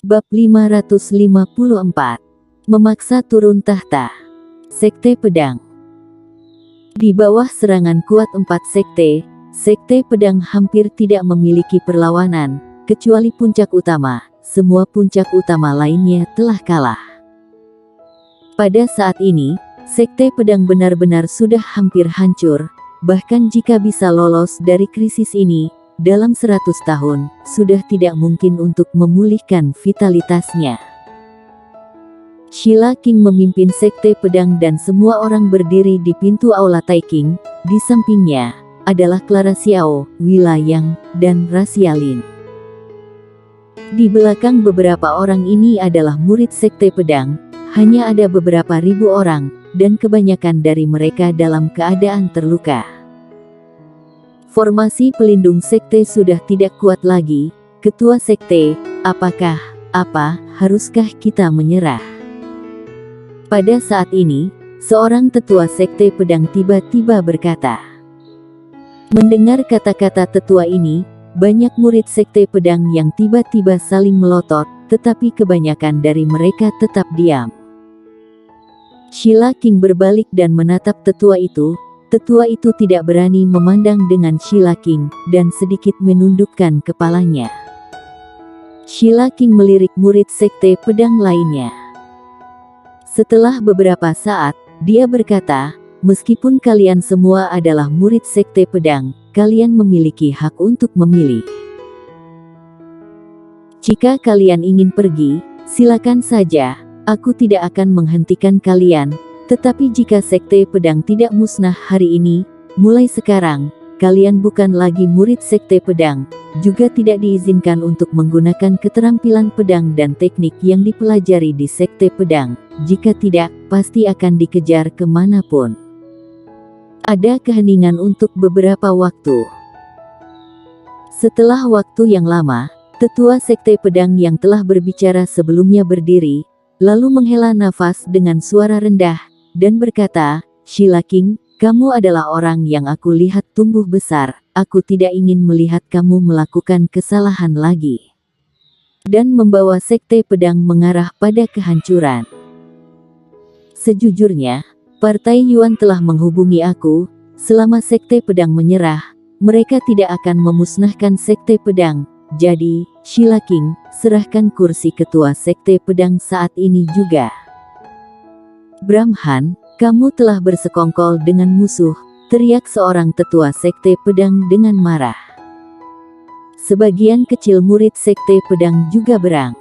Bab 554. Memaksa turun tahta. Sekte Pedang. Di bawah serangan kuat 4 sekte, Sekte Pedang hampir tidak memiliki perlawanan, kecuali puncak utama. Semua puncak utama lainnya telah kalah. Pada saat ini, Sekte Pedang benar-benar sudah hampir hancur, bahkan jika bisa lolos dari krisis ini, dalam 100 tahun, sudah tidak mungkin untuk memulihkan vitalitasnya. Sheila King memimpin Sekte Pedang dan semua orang berdiri di pintu Aula Taeking. Di sampingnya, adalah Clara Xiao, Willa Yang, dan Rasia Lin. Di belakang beberapa orang ini adalah murid Sekte Pedang, hanya ada beberapa ribu orang, dan kebanyakan dari mereka dalam keadaan terluka. Formasi pelindung sekte sudah tidak kuat lagi. Ketua sekte, haruskah kita menyerah? Pada saat ini, seorang tetua sekte pedang tiba-tiba berkata. Mendengar kata-kata tetua ini, banyak murid sekte pedang yang tiba-tiba saling melotot, tetapi kebanyakan dari mereka tetap diam. Sheila King berbalik dan menatap tetua itu. Tetua itu tidak berani memandang dengan Sheila King, dan sedikit menundukkan kepalanya. Sheila King melirik murid sekte pedang lainnya. Setelah beberapa saat, dia berkata, meskipun kalian semua adalah murid sekte pedang, kalian memiliki hak untuk memilih. Jika kalian ingin pergi, silakan saja, aku tidak akan menghentikan kalian. Tetapi jika Sekte Pedang tidak musnah hari ini, mulai sekarang, kalian bukan lagi murid Sekte Pedang, juga tidak diizinkan untuk menggunakan keterampilan pedang dan teknik yang dipelajari di Sekte Pedang. Jika tidak, pasti akan dikejar kemanapun. Ada keheningan untuk beberapa waktu. Setelah waktu yang lama, tetua Sekte Pedang yang telah berbicara sebelumnya berdiri, lalu menghela nafas dengan suara rendah, dan berkata, Sheila King, kamu adalah orang yang aku lihat tumbuh besar, aku tidak ingin melihat kamu melakukan kesalahan lagi. Dan membawa Sekte Pedang mengarah pada kehancuran. Sejujurnya, Partai Yuan telah menghubungi aku, selama Sekte Pedang menyerah, mereka tidak akan memusnahkan Sekte Pedang, jadi, Sheila King, serahkan kursi ketua Sekte Pedang saat ini juga. Brahman, kamu telah bersekongkol dengan musuh, teriak seorang tetua Sekte Pedang dengan marah. Sebagian kecil murid Sekte Pedang juga berang.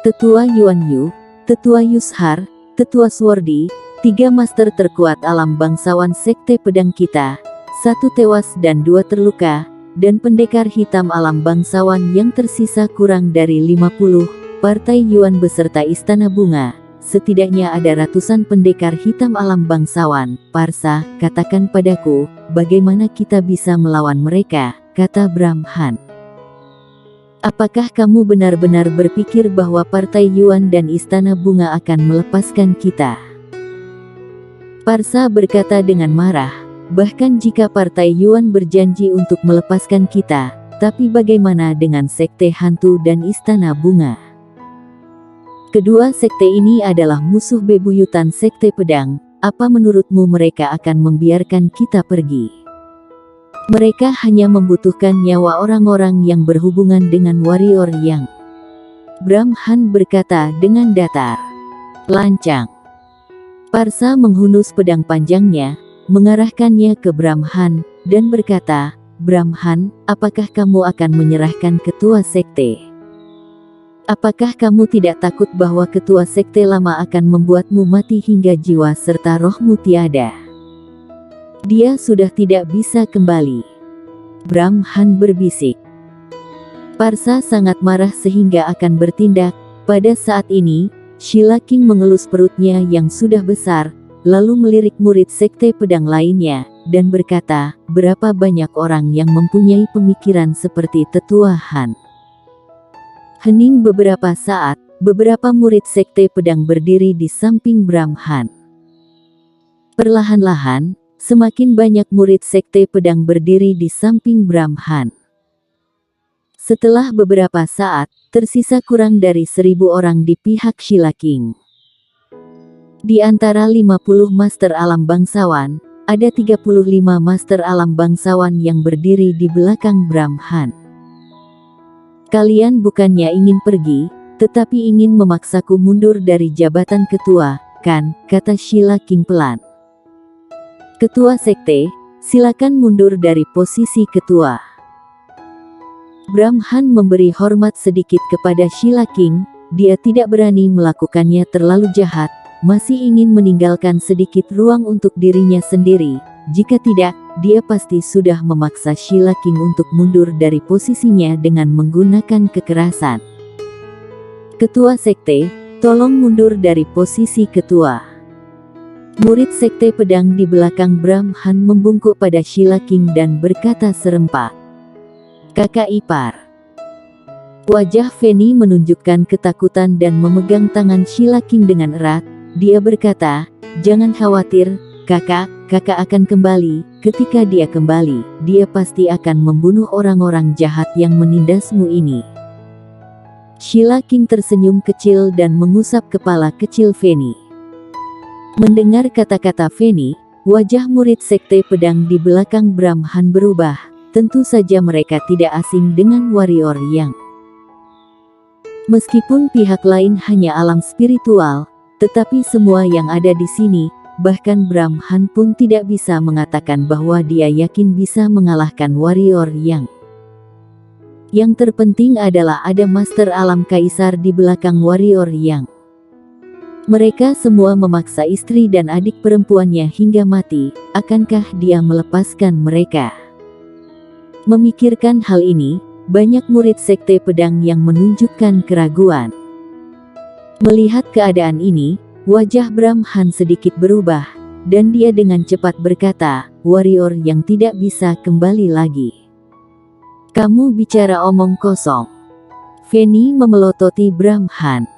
Tetua Yuan Yu, Tetua Yushar, Tetua Swordy, 3 master terkuat alam bangsawan Sekte Pedang kita, 1 tewas dan 2 terluka, dan pendekar hitam alam bangsawan yang tersisa kurang dari 50, Partai Yuan beserta Istana Bunga. Setidaknya ada ratusan pendekar hitam alam bangsawan. Parsa, katakan padaku, bagaimana kita bisa melawan mereka, kata Brahman. Apakah kamu benar-benar berpikir bahwa Partai Yuan dan Istana Bunga akan melepaskan kita? Parsa berkata dengan marah, bahkan jika Partai Yuan berjanji untuk melepaskan kita, tapi bagaimana dengan Sekte Hantu dan Istana Bunga? Kedua sekte ini adalah musuh bebuyutan Sekte Pedang. Apa menurutmu mereka akan membiarkan kita pergi? Mereka hanya membutuhkan nyawa orang-orang yang berhubungan dengan warrior yang. Brahman berkata dengan datar. Lancang. Parsa menghunus pedang panjangnya, mengarahkannya ke Brahman, dan berkata, Brahman, apakah kamu akan menyerahkan ketua sekte? Apakah kamu tidak takut bahwa ketua sekte lama akan membuatmu mati hingga jiwa serta rohmu tiada? Dia sudah tidak bisa kembali. Brahman berbisik. Parsa sangat marah sehingga akan bertindak. Pada saat ini, Sheila King mengelus perutnya yang sudah besar, lalu melirik murid Sekte Pedang lainnya, dan berkata, berapa banyak orang yang mempunyai pemikiran seperti Tetua Han? Hening beberapa saat, beberapa murid Sekte Pedang berdiri di samping Brahman. Perlahan-lahan, semakin banyak murid Sekte Pedang berdiri di samping Brahman. Setelah beberapa saat, tersisa kurang dari 1.000 orang di pihak Sheila King. Di antara 50 master alam bangsawan, ada 35 master alam bangsawan yang berdiri di belakang Brahman. Kalian bukannya ingin pergi, tetapi ingin memaksaku mundur dari jabatan ketua, kan? Kata Sheila King pelan. Ketua sekte, silakan mundur dari posisi ketua. Brahman memberi hormat sedikit kepada Sheila King. Dia tidak berani melakukannya terlalu jahat, masih ingin meninggalkan sedikit ruang untuk dirinya sendiri. Jika tidak, dia pasti sudah memaksa Sheila King untuk mundur dari posisinya dengan menggunakan kekerasan. Ketua sekte, tolong mundur dari posisi ketua. Murid sekte pedang di belakang Brahman membungkuk pada Sheila King dan berkata serempak, "Kakak ipar." Wajah Fanny menunjukkan ketakutan dan memegang tangan Sheila King dengan erat. Dia berkata, "Jangan khawatir, kakak akan kembali. Ketika dia kembali, dia pasti akan membunuh orang-orang jahat yang menindasmu ini." Sheila King tersenyum kecil dan mengusap kepala kecil Fanny. Mendengar kata-kata Fanny, wajah murid sekte pedang di belakang Brahman berubah. Tentu saja mereka tidak asing dengan warrior yang. Meskipun pihak lain hanya alam spiritual, tetapi semua yang ada di sini, bahkan Brahman pun tidak bisa mengatakan bahwa dia yakin bisa mengalahkan warrior yang. Yang terpenting adalah ada master alam kaisar di belakang warrior yang. Mereka semua memaksa istri dan adik perempuannya hingga mati. Akankah dia melepaskan mereka? Memikirkan hal ini, banyak murid sekte pedang yang menunjukkan keraguan. Melihat keadaan ini, wajah Brahman sedikit berubah, dan dia dengan cepat berkata, "Warrior yang tidak bisa kembali lagi. Kamu bicara omong kosong." Fanny memelototi Brahman.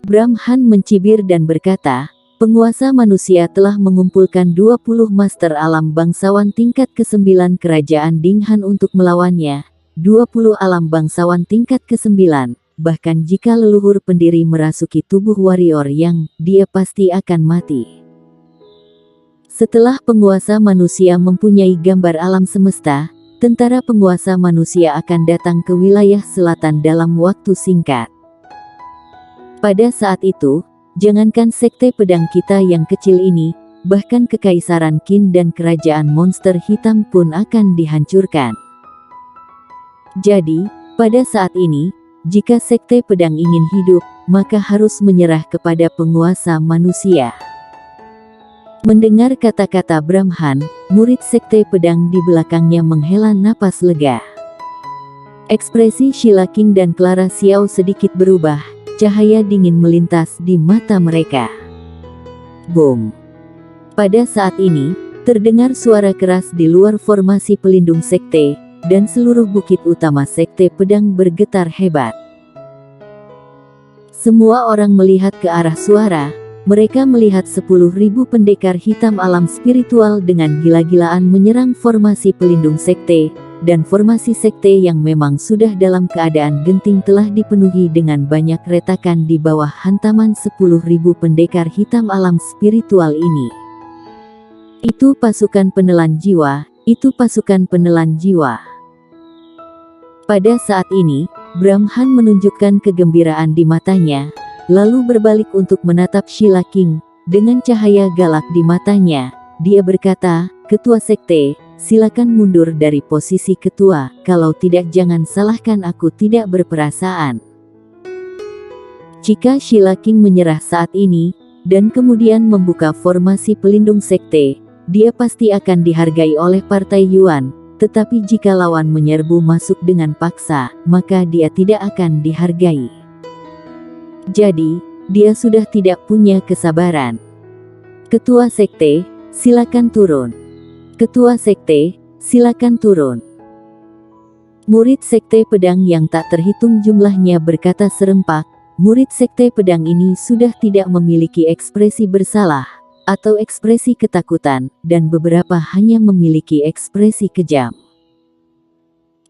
Brahman mencibir dan berkata, "Penguasa manusia telah mengumpulkan 20 master alam bangsawan tingkat ke-9 kerajaan Dinghan untuk melawannya, 20 alam bangsawan tingkat ke-9, bahkan jika leluhur pendiri merasuki tubuh warrior yang, dia pasti akan mati." Setelah penguasa manusia mempunyai gambar alam semesta, tentara penguasa manusia akan datang ke wilayah selatan dalam waktu singkat. Pada saat itu, jangankan sekte pedang kita yang kecil ini, bahkan kekaisaran Qin dan kerajaan monster hitam pun akan dihancurkan. Jadi, pada saat ini, jika sekte pedang ingin hidup, maka harus menyerah kepada penguasa manusia. Mendengar kata-kata Brahman, murid sekte pedang di belakangnya menghela napas lega. Ekspresi Sheila King dan Clara Xiao sedikit berubah, cahaya dingin melintas di mata mereka. Boom! Pada saat ini, terdengar suara keras di luar formasi pelindung sekte, dan seluruh bukit utama sekte pedang bergetar hebat. Semua orang melihat ke arah suara. Mereka melihat 10.000 pendekar hitam alam spiritual dengan gila-gilaan menyerang formasi pelindung sekte, dan formasi sekte yang memang sudah dalam keadaan genting telah dipenuhi dengan banyak retakan di bawah hantaman 10.000 pendekar hitam alam spiritual ini. Itu pasukan penelan jiwa, itu pasukan penelan jiwa. Pada saat ini, Brahman menunjukkan kegembiraan di matanya, lalu berbalik untuk menatap Sheila King. Dengan cahaya galak di matanya, dia berkata, "Ketua sekte, silakan mundur dari posisi ketua, kalau tidak jangan salahkan aku tidak berperasaan." Jika Sheila King menyerah saat ini, dan kemudian membuka formasi pelindung sekte, dia pasti akan dihargai oleh Partai Yuan, tetapi jika lawan menyerbu masuk dengan paksa, maka dia tidak akan dihargai. Jadi, dia sudah tidak punya kesabaran. "Ketua sekte, silakan turun. Ketua sekte, silakan turun." Murid sekte pedang yang tak terhitung jumlahnya berkata serempak. Murid sekte pedang ini sudah tidak memiliki ekspresi bersalah, atau ekspresi ketakutan, dan beberapa hanya memiliki ekspresi kejam.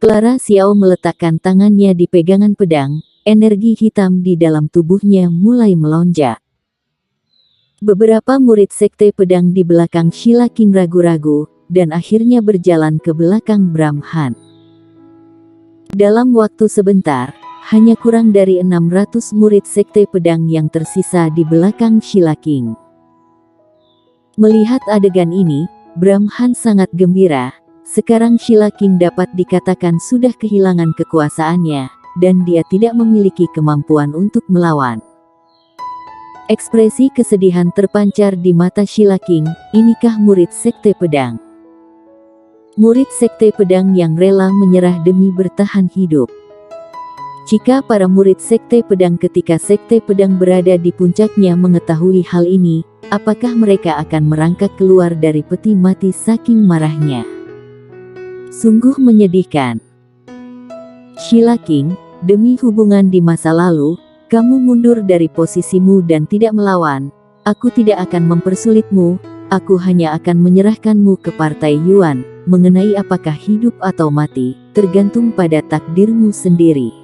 Clara Xiao meletakkan tangannya di pegangan pedang, energi hitam di dalam tubuhnya mulai melonjak. Beberapa murid sekte pedang di belakang Sheila King ragu-ragu, dan akhirnya berjalan ke belakang Brahman. Dalam waktu sebentar, hanya kurang dari 600 murid sekte pedang yang tersisa di belakang Sheila King. Melihat adegan ini, Brahman sangat gembira. Sekarang Sheila King dapat dikatakan sudah kehilangan kekuasaannya, dan dia tidak memiliki kemampuan untuk melawan. Ekspresi kesedihan terpancar di mata Sheila King. Inikah murid sekte pedang? Murid sekte pedang yang rela menyerah demi bertahan hidup. Jika para murid sekte pedang ketika sekte pedang berada di puncaknya mengetahui hal ini, apakah mereka akan merangkak keluar dari peti mati saking marahnya? Sungguh menyedihkan. Sheila King, demi hubungan di masa lalu, kamu mundur dari posisimu dan tidak melawan. Aku tidak akan mempersulitmu, aku hanya akan menyerahkanmu ke Partai Yuan. Mengenai apakah hidup atau mati, tergantung pada takdirmu sendiri.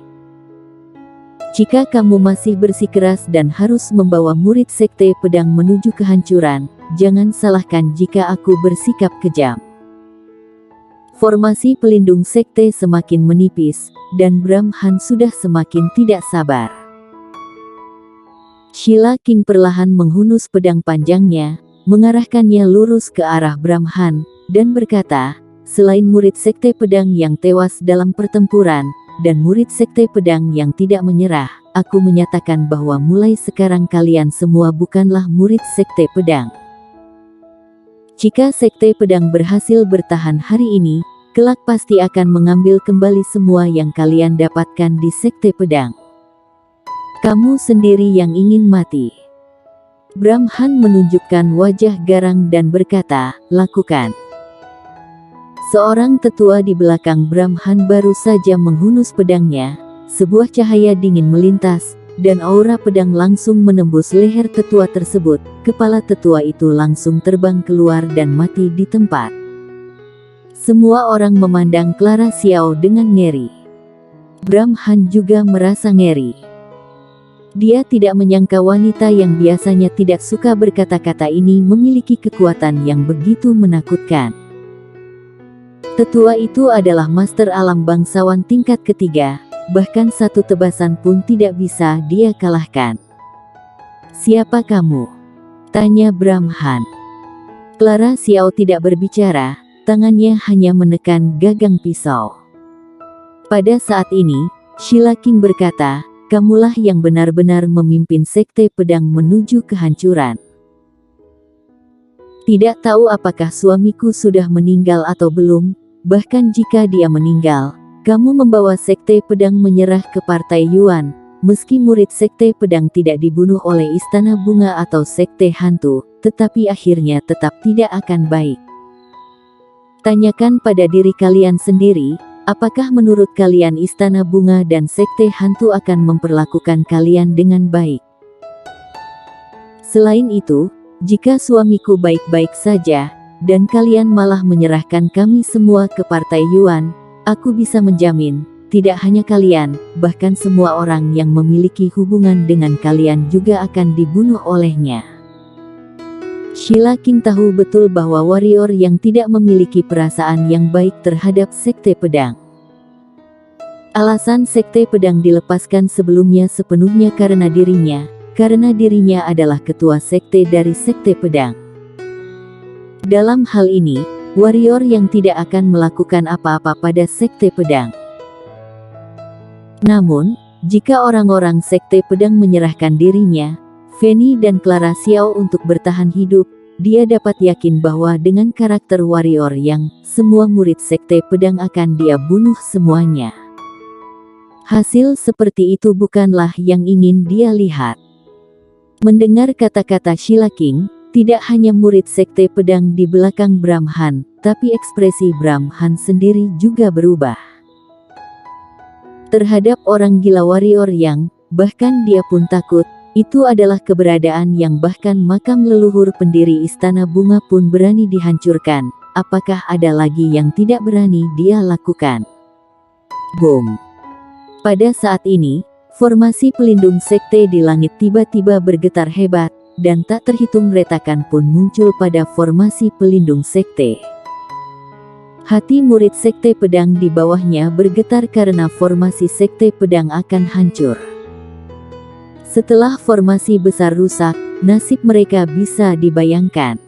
Jika kamu masih bersikeras dan harus membawa murid sekte pedang menuju kehancuran, jangan salahkan jika aku bersikap kejam. Formasi pelindung sekte semakin menipis, dan Brahman sudah semakin tidak sabar. Sheila King perlahan menghunus pedang panjangnya, mengarahkannya lurus ke arah Brahman, dan berkata, selain murid sekte pedang yang tewas dalam pertempuran, dan murid sekte pedang yang tidak menyerah, aku menyatakan bahwa mulai sekarang kalian semua bukanlah murid sekte pedang. Jika sekte pedang berhasil bertahan hari ini, kelak pasti akan mengambil kembali semua yang kalian dapatkan di sekte pedang. Kamu sendiri yang ingin mati. Brahman menunjukkan wajah garang dan berkata, lakukan. Seorang tetua di belakang Brahman baru saja menghunus pedangnya, sebuah cahaya dingin melintas, dan aura pedang langsung menembus leher tetua tersebut. Kepala tetua itu langsung terbang keluar dan mati di tempat. Semua orang memandang Clara Xiao dengan ngeri. Brahman juga merasa ngeri. Dia tidak menyangka wanita yang biasanya tidak suka berkata-kata ini memiliki kekuatan yang begitu menakutkan. Tetua itu adalah master alam bangsawan tingkat ketiga, bahkan satu tebasan pun tidak bisa dia kalahkan. Siapa kamu? Tanya Brahman. Clara Xiao tidak berbicara, tangannya hanya menekan gagang pisau. Pada saat ini, Sheila King berkata, kamulah yang benar-benar memimpin sekte pedang menuju kehancuran. Tidak tahu apakah suamiku sudah meninggal atau belum, bahkan jika dia meninggal, kamu membawa sekte pedang menyerah ke Partai Yuan, meski murid sekte pedang tidak dibunuh oleh Istana Bunga atau sekte hantu, tetapi akhirnya tetap tidak akan baik. Tanyakan pada diri kalian sendiri, apakah menurut kalian Istana Bunga dan sekte hantu akan memperlakukan kalian dengan baik? Selain itu, jika suamiku baik-baik saja, dan kalian malah menyerahkan kami semua ke Partai Yuan, aku bisa menjamin, tidak hanya kalian, bahkan semua orang yang memiliki hubungan dengan kalian juga akan dibunuh olehnya. Sheila King tahu betul bahwa warrior yang tidak memiliki perasaan yang baik terhadap sekte pedang. Alasan sekte pedang dilepaskan sebelumnya sepenuhnya karena dirinya adalah ketua sekte dari sekte pedang. Dalam hal ini, warrior yang tidak akan melakukan apa-apa pada sekte pedang. Namun, jika orang-orang sekte pedang menyerahkan dirinya, Fanny dan Clara Xiao untuk bertahan hidup, dia dapat yakin bahwa dengan karakter warrior yang semua murid sekte pedang akan dia bunuh semuanya. Hasil seperti itu bukanlah yang ingin dia lihat. Mendengar kata-kata Sheila King, tidak hanya murid sekte pedang di belakang Brahman, tapi ekspresi Brahman sendiri juga berubah. Terhadap orang gila warrior yang, bahkan dia pun takut, itu adalah keberadaan yang bahkan makam leluhur pendiri Istana Bunga pun berani dihancurkan. Apakah ada lagi yang tidak berani dia lakukan? Bom. Pada saat ini, formasi pelindung sekte di langit tiba-tiba bergetar hebat, dan tak terhitung retakan pun muncul pada formasi pelindung sekte. Hati murid sekte pedang di bawahnya bergetar karena formasi sekte pedang akan hancur. Setelah formasi besar rusak, nasib mereka bisa dibayangkan.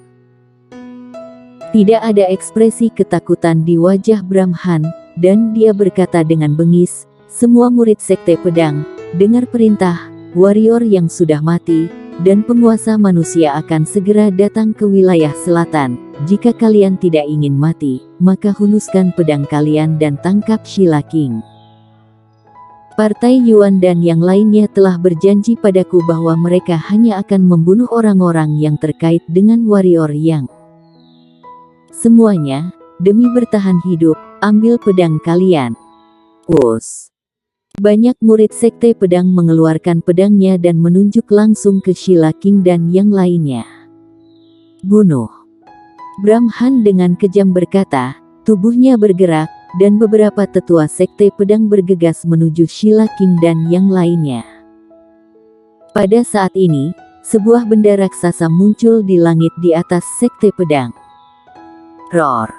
Tidak ada ekspresi ketakutan di wajah Brahman, dan dia berkata dengan bengis, "Semua murid sekte pedang, dengar perintah, warrior yang sudah mati, dan penguasa manusia akan segera datang ke wilayah selatan. Jika kalian tidak ingin mati, maka hunuskan pedang kalian dan tangkap Shila King." Partai Yuan dan yang lainnya telah berjanji padaku bahwa mereka hanya akan membunuh orang-orang yang terkait dengan warrior yang. Semuanya, demi bertahan hidup, ambil pedang kalian. Us. Banyak murid sekte pedang mengeluarkan pedangnya dan menunjuk langsung ke Shila King dan yang lainnya. Bunuh. Brahman dengan kejam berkata, tubuhnya bergerak, dan beberapa tetua sekte pedang bergegas menuju Shila King dan yang lainnya. Pada saat ini, sebuah benda raksasa muncul di langit di atas sekte pedang. Roar.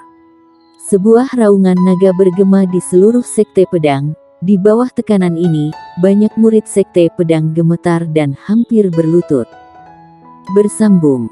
Sebuah raungan naga bergema di seluruh sekte pedang. Di bawah tekanan ini, banyak murid sekte pedang gemetar dan hampir berlutut. Bersambung.